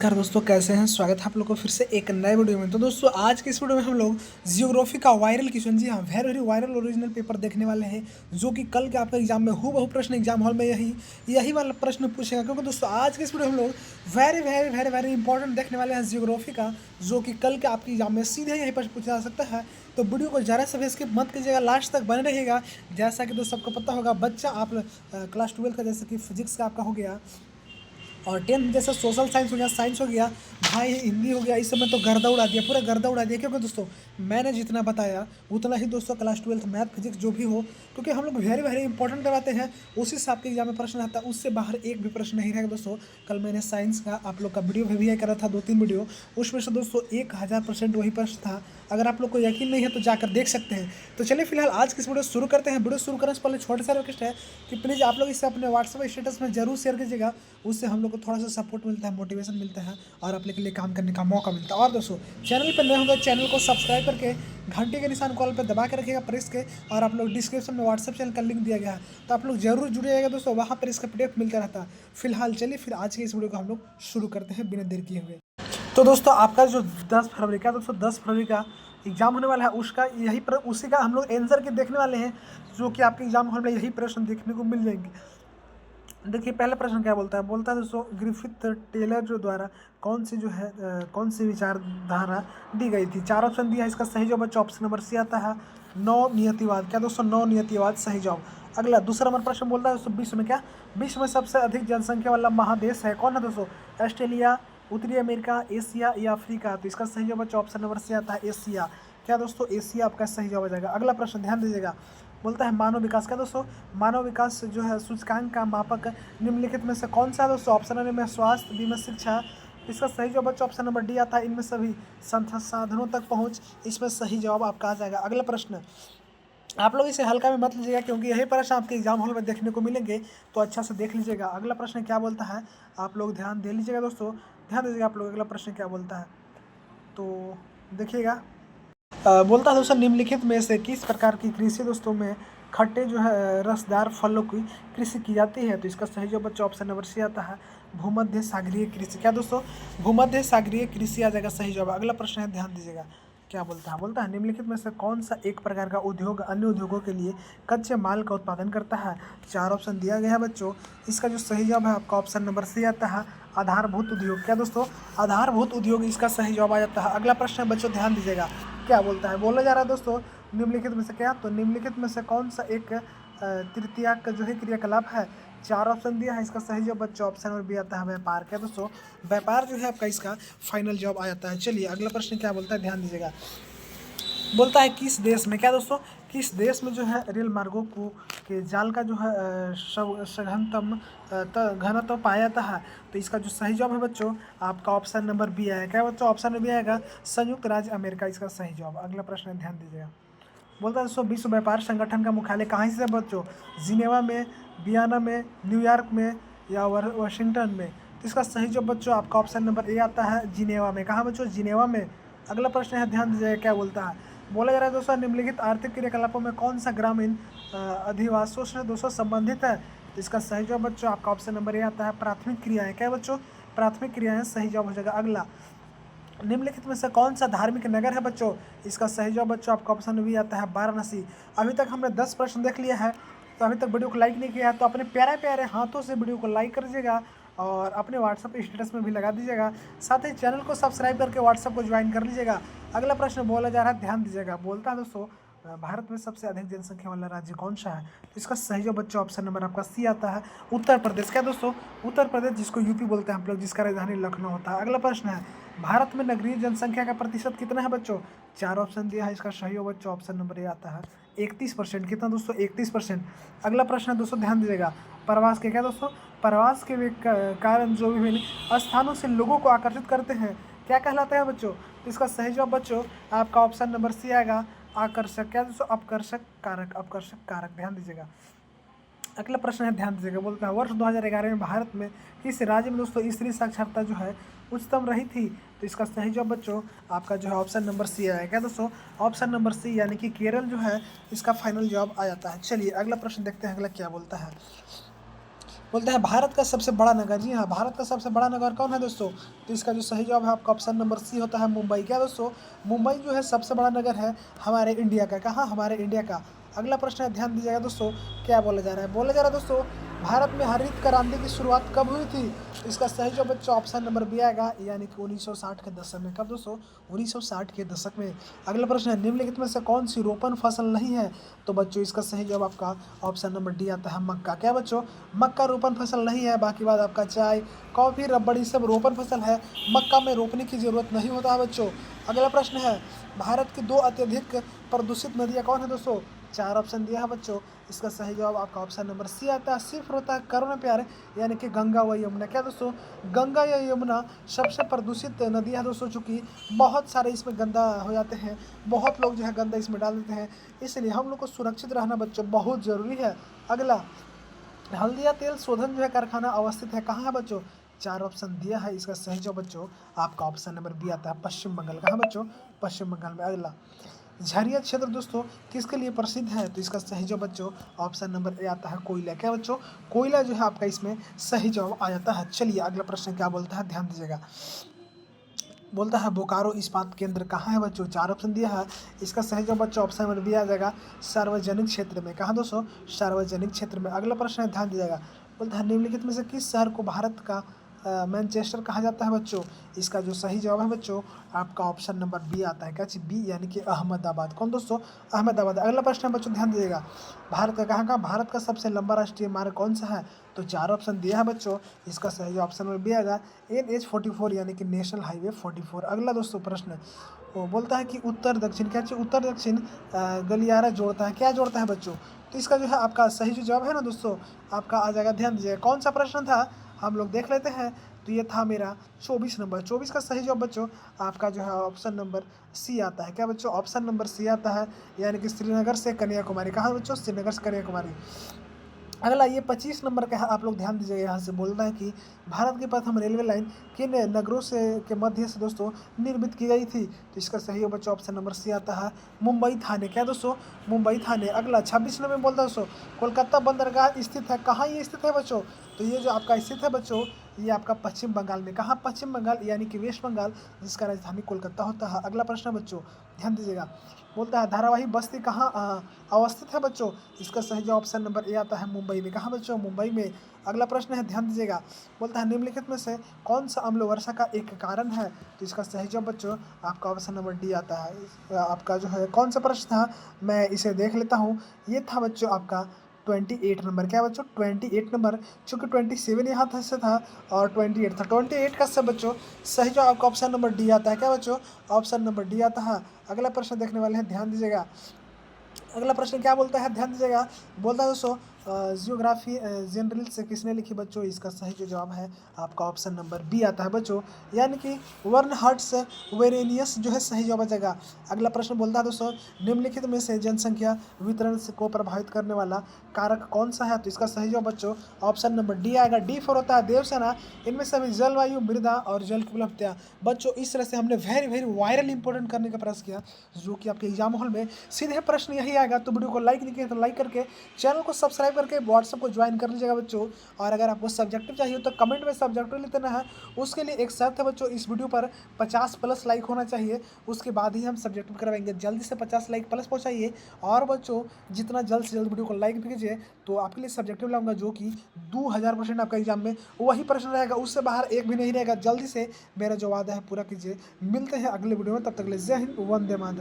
नमस्कार दोस्तों, कैसे हैं। स्वागत है आप लोग को फिर से एक नए वीडियो में। तो दोस्तों आज के इस वीडियो में हम लोग जियोग्राफी का वायरल क्वेश्चन, जी हाँ, very very viral original paper देखने वाले हैं, जो कि कल के आपका एग्जाम में हूबहू प्रश्न एग्जाम हॉल में यही वाला प्रश्न पूछेगा। क्योंकि दोस्तों आज के इस वीडियो में हम लोग very very very very important देखने वाले हैं जियोग्राफी का, जो कि कल के आपके एग्जाम में सीधे यहीं पर पूछा जा सकता है। तो वीडियो को ज़रा सा भी स्किप मत कीजिएगा, लास्ट तक बने रहिएगा। जैसा कि दोस्तों सबको पता होगा, बच्चा आप क्लास 12 का जैसे कि फिजिक्स का आपका हो गया, और 10th जैसे सोशल साइंस हो गया, साइंस हो गया, भाई हिंदी हो गया, इस समय तो गर्दा उड़ा दिया, पूरा गर्दा उड़ा दिया। क्योंकि दोस्तों मैंने जितना बताया उतना ही दोस्तों क्लास 12 मैथ फिजिक्स जो भी हो, क्योंकि हम लोग वेरी वेरी इंपॉर्टेंट करवाते हैं, उसी से आपके एग्जाम में प्रश्न आता है, उससे बाहर एक भी प्रश्न नहीं रहेगा दोस्तों। कल मैंने साइंस का आप लोग का वीडियो भी करा था, 2-3 वीडियो, उसमें से दोस्तों 1000% वही प्रश्न था। अगर आप लोग को यकीन नहीं है तो जाकर देख सकते हैं। तो चलिए फिलहाल आज की इस वीडियो शुरू करते हैं। वीडियो शुरू करने से पहले छोटा सा रिक्वेस्ट है कि प्लीज़ आप लोग इसे अपने व्हाट्सएप स्टेटस में जरूर शेयर कीजिएगा, उससे हम लोग को थोड़ा सा सपोर्ट मिलता है, मोटिवेशन मिलता है और अपने के लिए काम करने का मौका मिलता है। और दोस्तों चैनल पर नए होंगे, चैनल को सब्सक्राइब करके घंटे के निशान कॉल पर दबा के रखिएगा प्रेस के, और आप लोग डिस्क्रिप्शन में व्हाट्सएप चैनल का लिंक दिया गया है, तो आप लोग जरूर जुड़े जाएगा दोस्तों, वहाँ पर इसका पीडीएफ मिलता रहता है। फिलहाल चलिए फिर आज के इस वीडियो को हम लोग शुरू करते हैं बिना देर किए हुए। तो दोस्तों आपका जो 10 फरवरी का दोस्तों 10 फरवरी का एग्जाम होने वाला है, उसका उसी का हम लोग आंसर के देखने वाले हैं, जो कि आपके एग्जाम हॉल में यही प्रश्न देखने को मिल जाएंगे। देखिए पहला प्रश्न क्या बोलता है दोस्तों, ग्रिफिथ टेलर जो द्वारा कौन सी विचारधारा दी गई थी। 4 ऑप्शन दिया है, इसका सही जवाब बच्चों ऑप्शन नंबर सी आता है, नौ नियतिवाद। क्या दोस्तों, नौ नियतिवाद सही जवाब। अगला दूसरा नंबर प्रश्न बोलता है दोस्तों, विश्व में सबसे अधिक जनसंख्या वाला महादेश है कौन है दोस्तों। ऑस्ट्रेलिया, उत्तरी अमेरिका, एशिया या अफ्रीका। तो इसका सही जवाब बच्चों ऑप्शन नंबर सी आता है, एशिया। क्या दोस्तों, एशिया आपका सही जवाब आ जाएगा। अगला प्रश्न ध्यान दीजिएगा, बोलता है मानव विकास। क्या दोस्तों, मानव विकास जो है सूचकांक का मापक निम्नलिखित में से कौन सा है दोस्तों। ऑप्शन में स्वास्थ्य, बीमा, शिक्षा। इसका सही जवाब बच्चों ऑप्शन नंबर डी आता है, इनमें सभी संसाधनों तक पहुंच। इसमें सही जवाब आपका आ जाएगा। अगला प्रश्न, आप लोग इसे हल्का में मत लीजिएगा, क्योंकि यही प्रश्न आपके एग्जाम हॉल में देखने को मिलेंगे, तो अच्छा से देख लीजिएगा। अगला प्रश्न क्या बोलता है, आप लोग ध्यान दे लीजिएगा दोस्तों, ध्यान दीजिएगा आप लोग। अगला प्रश्न क्या बोलता है तो देखिएगा, बोलता है दोस्तों, निम्नलिखित में से किस प्रकार की कृषि दोस्तों में खट्टे जो है रसदार फलों की कृषि की जाती है। तो इसका सही जवाब बच्चों ऑप्शन नंबर सी आता है, भूमध्य सागरीय कृषि। क्या दोस्तों, भूमध्य सागरीय कृषि आ जाएगा सही जवाब। अगला प्रश्न है, ध्यान दीजिएगा, क्या बोलता है निम्नलिखित में से कौन सा एक प्रकार का उद्योग अन्य उद्योगों के लिए कच्चे माल का उत्पादन करता है। 4 ऑप्शन दिया गया है बच्चों, इसका जो सही जवाब है आपका ऑप्शन नंबर सी आता है, आधारभूत उद्योग। क्या दोस्तों, आधारभूत उद्योग इसका सही जवाब आ जाता है। अगला प्रश्न है बच्चों, ध्यान दीजिएगा, क्या बोलता है, बोला जा रहा है दोस्तों, निम्नलिखित में से क्या, तो निम्नलिखित में से कौन सा एक तृतीयक का जो है क्रियाकलाप है। 4 ऑप्शन दिया है, इसका सही जवाब बच्चों ऑप्शन नंबर बी आता है, व्यापार। क्या दोस्तों, व्यापार जो है आपका इसका फाइनल जवाब आ जाता है। चलिए अगला प्रश्न क्या बोलता है, ध्यान दीजिएगा, बोलता है किस देश में, क्या दोस्तों, किस देश में जो है रेल मार्गों को के जाल का जो है सघनतम घनत्व पाया जाता है। तो इसका जो सही जवाब है बच्चों आपका ऑप्शन नंबर बी आएगा। क्या बच्चों, ऑप्शन में बी आएगा, संयुक्त राज्य अमेरिका, इसका सही जवाब। अगला प्रश्न है, ध्यान दीजिएगा, बोलता है दोस्तों, विश्व व्यापार संगठन का मुख्यालय कहाँ से है बच्चों। जिनेवा में, वियना में, न्यूयॉर्क में या वाशिंगटन में। तो इसका सही जवाब बच्चों आपका ऑप्शन नंबर ए आता है, जिनेवा में। कहाँ बच्चों, जिनेवा में। अगला प्रश्न है, ध्यान दीजिएगा, क्या बोलता है, बोला जा रहा है दोस्तों, निम्नलिखित आर्थिक क्रियाकलापों में कौन सा ग्रामीण अधिवासों से दोस्तों संबंधित है। तो इसका सही जवाब बच्चों आपका ऑप्शन नंबर ए आता है, प्राथमिक क्रियाएं। क्या बच्चों, प्राथमिक क्रियाएं सही जवाब हो जाएगा। अगला, निम्नलिखित में से कौन सा धार्मिक नगर है बच्चों। इसका सही जवाब बच्चों आपका ऑप्शन भी आता है, वाराणसी। अभी तक हमने 10 प्रश्न देख लिया है, तो अभी तक वीडियो को लाइक नहीं किया है तो अपने प्यारे प्यारे हाथों से वीडियो को लाइक कर दीजिएगा और अपने व्हाट्सएप स्टेटस में भी लगा दीजिएगा। साथ ही चैनल को सब्सक्राइब करके व्हाट्सएप को ज्वाइन कर लीजिएगा। अगला प्रश्न बोला जा रहा है, ध्यान दीजिएगा, बोलता है दोस्तों, भारत में सबसे अधिक जनसंख्या वाला राज्य कौन सा है। तो इसका सही जवाब बच्चों ऑप्शन नंबर आपका सी आता है, उत्तर प्रदेश। क्या दोस्तों, उत्तर प्रदेश, जिसको यूपी बोलते हैं हम लोग, जिसका राजधानी लखनऊ होता है। अगला प्रश्न है, भारत में नगरीय जनसंख्या का प्रतिशत कितना है बच्चों। 4 ऑप्शन दिया है, इसका सही जवाब बच्चों ऑप्शन नंबर ए आता है, 31%। कितना दोस्तों, 31%। अगला प्रश्न है दोस्तों, ध्यान दीजिएगा, प्रवास के, क्या दोस्तों, प्रवास के कारण जो विभिन्न स्थानों से लोगों को आकर्षित करते हैं, क्या कहलाता है बच्चों। तो इसका सही जवाब बच्चों आपका ऑप्शन नंबर सी आएगा, आकर्षक। क्या दोस्तों, आकर्षक कारक, आकर्षक कारक। ध्यान दीजिएगा, अगला प्रश्न है, ध्यान दीजिएगा, बोलता है वर्ष 2011 में भारत में किस राज्य में दोस्तों स्त्री साक्षरता जो है उच्चतम रही थी। तो इसका सही जवाब बच्चों आपका जो है ऑप्शन नंबर सी आएगा। क्या दोस्तों, ऑप्शन नंबर सी, यानी कि केरल जो है इसका फाइनल जवाब आ जाता है। चलिए अगला प्रश्न देखते हैं, अगला क्या बोलता है। बोलता है भारत का सबसे बड़ा नगर। जी हाँ, भारत का सबसे बड़ा नगर कौन है दोस्तों? तो इसका जो सही जवाब है आपका ऑप्शन नंबर सी होता है मुंबई। क्या दोस्तों? मुंबई जो है सबसे बड़ा नगर है हमारे इंडिया का। कहाँ? हमारे इंडिया का। अगला प्रश्न है, ध्यान दीजिएगा दोस्तों, क्या बोला जा रहा है? बोला जा रहा है दोस्तों, भारत में हरित क्रांति की शुरुआत कब हुई थी? इसका सही जवाब बच्चों ऑप्शन नंबर बी आएगा, यानी कि 1960 के दशक में। कब दोस्तों? 1960 के दशक में। अगला प्रश्न है, निम्नलिखित में से कौन सी रोपण फसल नहीं है? तो बच्चों इसका सही जवाब आपका ऑप्शन नंबर डी आता है, मक्का। क्या बच्चों? मक्का रोपण फसल नहीं है। बाकी बात आपका चाय, कॉफी, रबड़, ये सब रोपण फसल है। मक्का में रोपने की जरूरत नहीं होता है बच्चों। अगला प्रश्न है, भारत की 2 अत्यधिक प्रदूषित नदियाँ कौन है दोस्तों? 4 ऑप्शन दिया है बच्चों। इसका सही जवाब आपका ऑप्शन नंबर सी आता है, सिर्फ होता है करुण प्यारे, यानी कि गंगा व यमुना। क्या दोस्तों? गंगा या यमुना सबसे प्रदूषित नदियाँ दोस्तों, चूँकि बहुत सारे इसमें गंदा हो जाते हैं, बहुत लोग जो है गंदा इसमें डाल देते हैं, इसलिए हम लोग को सुरक्षित रहना बच्चों बहुत ज़रूरी है। अगला, हल्दिया तेल शोधन जो है कारखाना अवस्थित है कहाँ है बच्चों? 4 ऑप्शन दिया है। इसका सही जवाब बच्चों आपका ऑप्शन नंबर बी आता है, पश्चिम बंगाल। कहाँ बच्चों? पश्चिम बंगाल में। अगला, झरिया क्षेत्र दोस्तों किसके लिए प्रसिद्ध है? तो इसका सही जवाब बच्चों ऑप्शन नंबर ए आता है, कोयला। क्या बच्चों? कोयला जो है आपका इसमें सही जवाब आ जाता है। चलिए अगला प्रश्न क्या बोलता है, ध्यान दीजिएगा। बोलता है बोकारो इस्पात केंद्र कहाँ है बच्चों? 4 ऑप्शन दिया है। इसका सही जवाब बच्चों ऑप्शन नंबर बी आ जाएगा, सार्वजनिक क्षेत्र में। कहाँ दोस्तों? सार्वजनिक क्षेत्र में। अगला प्रश्न है, ध्यान दीजिएगा। बोलता है निम्नलिखित में से किस शहर को भारत का मैनचेस्टर कहा जाता है बच्चों? इसका जो सही जवाब है बच्चों आपका ऑप्शन नंबर बी आता है। क्या चीज़? बी, यानी कि अहमदाबाद। कौन दोस्तों? अहमदाबाद। अगला प्रश्न है बच्चों, ध्यान दीजिएगा। भारत का कहाँ का भारत का सबसे लंबा राष्ट्रीय मार्ग कौन सा है? तो 4 ऑप्शन दिया है बच्चों। इसका सही ऑप्शन नंबर बी आएगा, NH44, यानी कि नेशनल हाईवे 44। अगला दोस्तों प्रश्न वो बोलता है कि उत्तर दक्षिण, क्या चीज़? उत्तर दक्षिण गलियारा जोड़ता है। क्या जोड़ता है बच्चों? तो इसका जो है आपका सही जो जवाब है ना दोस्तों आपका आ जाएगा, ध्यान दीजिएगा। कौन सा प्रश्न था हम लोग देख लेते हैं। तो ये था मेरा 24 नंबर। 24 का सही जवाब बच्चों आपका जो है ऑप्शन नंबर सी आता है। क्या बच्चों? ऑप्शन नंबर सी आता है, यानी कि श्रीनगर से कन्याकुमारी। कहाँ बच्चों? श्रीनगर से कन्याकुमारी। अगला, ये 25 नंबर का है, आप लोग ध्यान दीजिएगा। यहाँ से बोल रहा है कि भारत की प्रथम रेलवे लाइन किन नगरों से के मध्य से दोस्तों निर्मित की गई थी? तो इसका सही है बच्चों ऑप्शन नंबर सी आता है, मुंबई थाने। क्या दोस्तों? मुंबई थाने। अगला 26 नंबर में बोलता है दोस्तों, कोलकाता बंदरगाह स्थित है। कहाँ ये स्थित है बच्चों? तो ये जो आपका स्थित है बच्चों, ये आपका पश्चिम बंगाल में। कहाँ? पश्चिम बंगाल, यानी कि वेस्ट बंगाल, जिसका राजधानी कोलकाता होता है। अगला प्रश्न बच्चों ध्यान दीजिएगा। बोलता है धारावाही बस्ती कहाँ अवस्थित है बच्चों? इसका सही जवाब ऑप्शन नंबर ए आता है, मुंबई में। कहाँ बच्चों? मुंबई में। अगला प्रश्न है, ध्यान दीजिएगा। बोलता है निम्नलिखित में से कौन सा अम्ल वर्षा का एक कारण है? तो इसका सही जवाब बच्चों आपका ऑप्शन नंबर डी आता है। आपका जो है कौन सा प्रश्न था, मैं इसे देख लेता हूँ। ये था बच्चों आपका 28 नंबर। क्या बच्चों? 28 नंबर, चूँकि 27 यहाँ से था और 28 था। 28 का सब बच्चों सही जवाब आपका ऑप्शन नंबर डी आता है। क्या बच्चों? ऑप्शन नंबर डी आता है। अगला प्रश्न देखने वाले हैं, ध्यान दीजिएगा। अगला प्रश्न क्या बोलता है, ध्यान दीजिएगा। बोलता है दोस्तों जियोग्राफी जनरल से किसने लिखी बच्चों? इसका सही जो जवाब है आपका ऑप्शन नंबर बी आता है बच्चों, यानी कि वर्नहर्ट्स वेरेनियस जो है सही जवाब आ जाएगा। अगला प्रश्न बोलता है दोस्तों निम्नलिखित में से जनसंख्या वितरण को प्रभावित करने वाला कारक कौन सा है? तो इसका सही जवाब बच्चों ऑप्शन नंबर डी आएगा। डी फॉर होता है देवसेना। इनमें सभी जलवायु, मृदा और जल की उपलब्धता। बच्चों इस तरह से हमने वेरी वेरी वायरल इंपॉर्टेंट करने का प्रयास किया, जो कि आपके एग्जाम हॉल में सीधे प्रश्न यही आएगा। तो वीडियो को लाइक नहीं किया तो लाइक करके, चैनल को सब्सक्राइब करके व्हाट्सएप को ज्वाइन कर लीजिएगा बच्चों। और अगर आपको सब्जेक्टिव चाहिए तो कमेंट में सब्जेक्टिव लिख देना है। उसके लिए एक शर्त है बच्चों, इस वीडियो पर 50+ लाइक होना चाहिए, उसके बाद ही हम सब्जेक्टिव करवाएंगे। जल्दी से 50 लाइक प्लस पहुँचाइए। और बच्चों जितना जल्द से जल्द वीडियो को लाइक कीजिए तो आपके लिए सब्जेक्टिव लाऊंगा, जो कि 2000% आपका एग्जाम में वही प्रश्न रहेगा, उससे बाहर एक भी नहीं रहेगा। जल्दी से मेरा जो वादा है पूरा कीजिए। मिलते हैं अगले वीडियो में, तब तक के लिए जय हिंद, वंदे मातरम।